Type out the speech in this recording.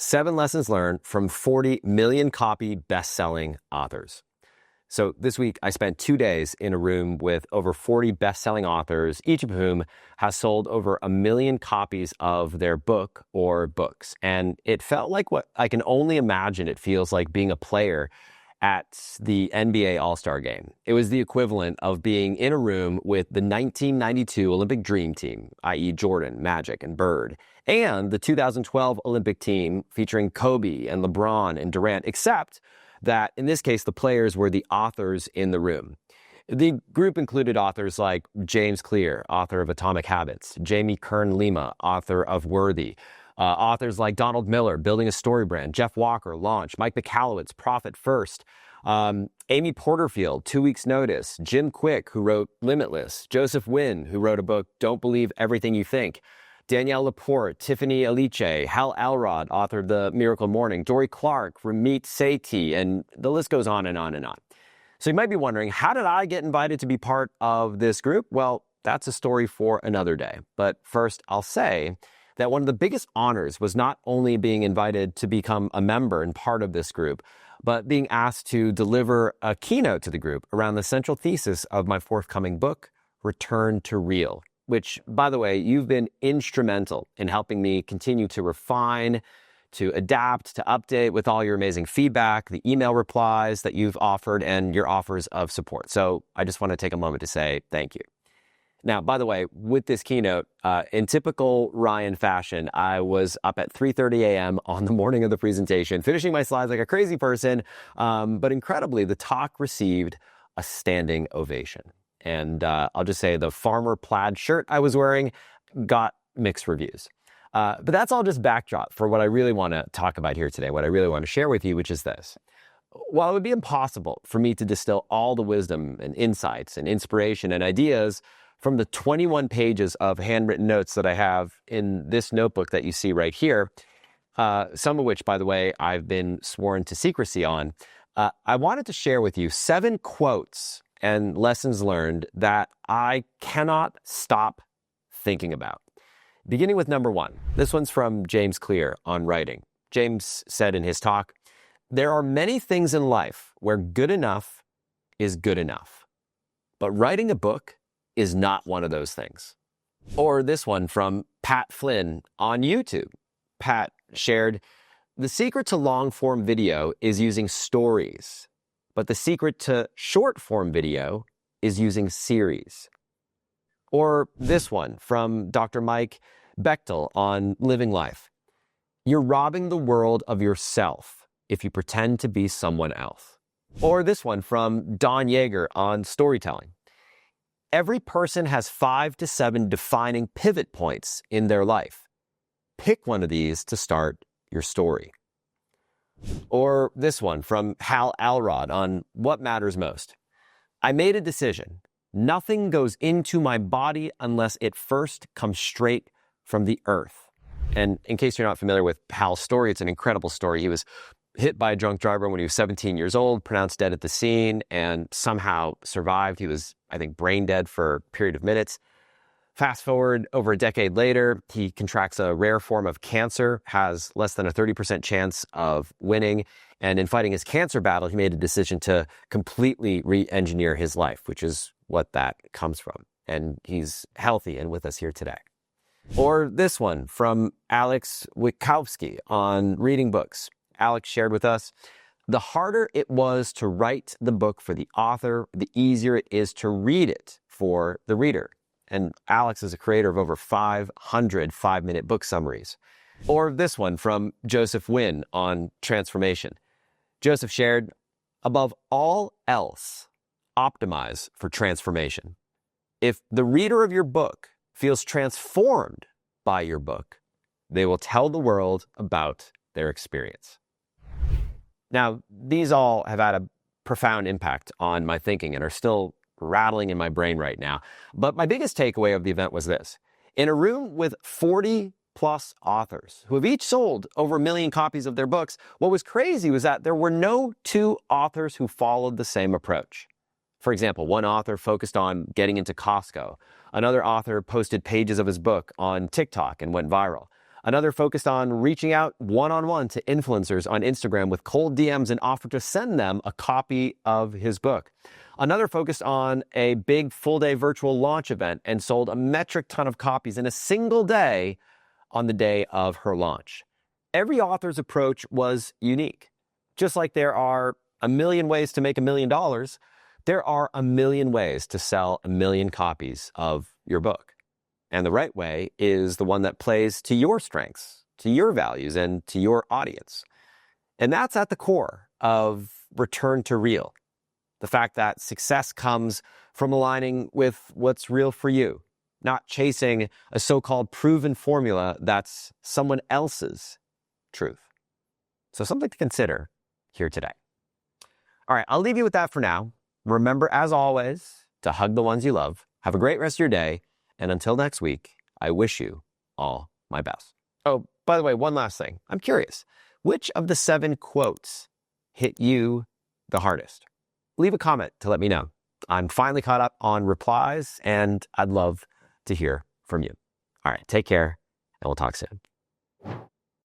7 lessons learned from 40 million copy best-selling authors. So this week, I spent 2 days in a room with over 40 best-selling authors, each of whom has sold over 1 million copies of their book or books. And it felt like what I can only imagine it feels like being a player at the NBA All-Star Game. It was the equivalent of being in a room with the 1992 Olympic Dream Team, i.e. Jordan, Magic, and Bird, and the 2012 Olympic team featuring Kobe and LeBron and Durant, except that in this case, the players were the authors in the room. The group included authors like James Clear, author of Atomic Habits, Jamie Kern-Lima, author of Worthy, authors like Donald Miller, Building a Story Brand, Jeff Walker, Launch, Mike Michalowicz, Profit First, Amy Porterfield, 2 Weeks Notice, Jim Quick, who wrote Limitless, Joseph Wynn, who wrote a book, Don't Believe Everything You Think, Danielle Laporte, Tiffany Aliche, Hal Elrod, author of The Miracle Morning, Dory Clark, Ramit Sethi, and the list goes on and on and on. So you might be wondering, how did I get invited to be part of this group? Well, that's a story for another day. But first, I'll say that one of the biggest honors was not only being invited to become a member and part of this group, but being asked to deliver a keynote to the group around the central thesis of my forthcoming book, Return to Real, which, by the way, you've been instrumental in helping me continue to refine, to adapt, to update with all your amazing feedback, the email replies that you've offered, and your offers of support. So I just want to take a moment to say thank you. Now, by the way, with this keynote, in typical Ryan fashion, I was up at 3:30 a.m. on the morning of the presentation, finishing my slides like a crazy person, but incredibly, the talk received a standing ovation. And I'll just say the farmer plaid shirt I was wearing got mixed reviews. But that's all just backdrop for what I really want to talk about here today, what I really want to share with you, which is this. While it would be impossible for me to distill all the wisdom and insights and inspiration and ideas from the 21 pages of handwritten notes that I have in this notebook that you see right here, some of which, by the way, I've been sworn to secrecy on, I wanted to share with you 7 quotes and lessons learned that I cannot stop thinking about. Beginning with number 1. This one's from James Clear on writing. James said in his talk, "There are many things in life where good enough is good enough. But writing a book is not one of those things." Or this one from Pat Flynn on YouTube. Pat shared, "The secret to long-form video is using stories. But the secret to short-form video is using series." Or this one from Dr. Mike Bechtel on Living Life. "You're robbing the world of yourself if you pretend to be someone else." Or this one from Don Yeager on storytelling. "Every person has 5 to 7 defining pivot points in their life. Pick one of these to start your story." Or this one from Hal Elrod on What Matters Most. "I made a decision. Nothing goes into my body unless it first comes straight from the earth." And in case you're not familiar with Hal's story, it's an incredible story. He was hit by a drunk driver when he was 17 years old, pronounced dead at the scene, and somehow survived. He was, I think, brain dead for a period of minutes. Fast forward over a decade later, he contracts a rare form of cancer, has less than a 30% chance of winning. And in fighting his cancer battle, he made a decision to completely re-engineer his life, which is what that comes from. And he's healthy and with us here today. Or this one from Alex Witkowski on reading books. Alex shared with us, "The harder it was to write the book for the author, the easier it is to read it for the reader." And Alex is a creator of over 500 5-minute book summaries. Or this one from Joseph Wynn on transformation. Joseph shared, "Above all else, optimize for transformation. If the reader of your book feels transformed by your book, they will tell the world about their experience." Now, these all have had a profound impact on my thinking and are still rattling in my brain right now. But my biggest takeaway of the event was this. In a room with 40 plus authors who have each sold over 1 million copies of their books, what was crazy was that there were no 2 authors who followed the same approach. For example, one author focused on getting into Costco. Another author posted pages of his book on TikTok and went viral. Another focused on reaching out one-on-one to influencers on Instagram with cold DMs and offered to send them a copy of his book. Another focused on a big full-day virtual launch event and sold a metric ton of copies in a single day on the day of her launch. Every author's approach was unique. Just like there are a million ways to make $1 million, there are a million ways to sell 1 million copies of your book. And the right way is the one that plays to your strengths, to your values, and to your audience. And that's at the core of Return to Real. The fact that success comes from aligning with what's real for you, not chasing a so-called proven formula that's someone else's truth. So something to consider here today. All right, I'll leave you with that for now. Remember, as always, to hug the ones you love. Have a great rest of your day. And until next week, I wish you all my best. Oh, by the way, one last thing. I'm curious, which of the 7 quotes hit you the hardest? Leave a comment to let me know. I'm finally caught up on replies, and I'd love to hear from you. All right, take care, and we'll talk soon.